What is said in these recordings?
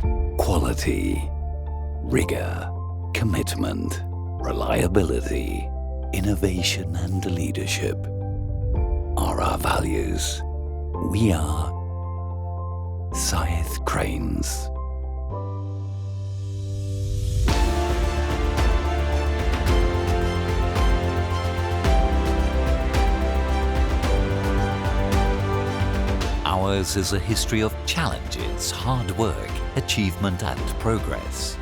Quality, rigor, commitment, reliability, innovation and leadership are our values. We are Sáez Cranes. Ours is a history of challenges, hard work, achievement and progress.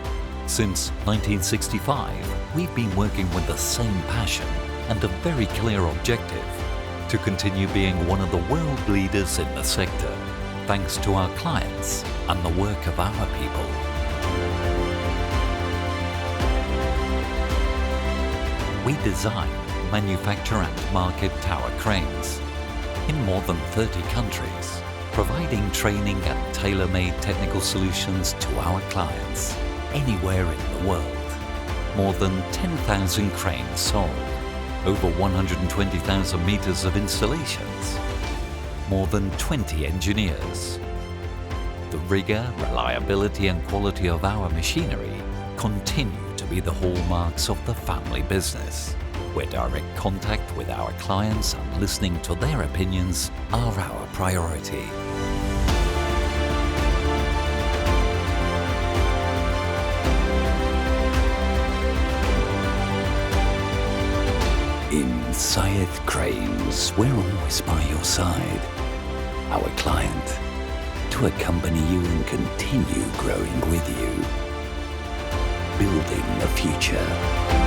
Since 1965, we've been working with the same passion and a very clear objective: to continue being one of the world leaders in the sector, thanks to our clients and the work of our people. We design, manufacture and market tower cranes in more than 30 countries, providing training and tailor-made technical solutions to our clients anywhere in the world. More than 10,000 cranes sold, over 120,000 meters of installations, more than 20 engineers. The rigor, reliability and quality of our machinery continue to be the hallmarks of the family business, where direct contact with our clients and listening to their opinions are our priority. In Sáez Cranes, we're always by your side, our client, to accompany you and continue growing with you, building the future.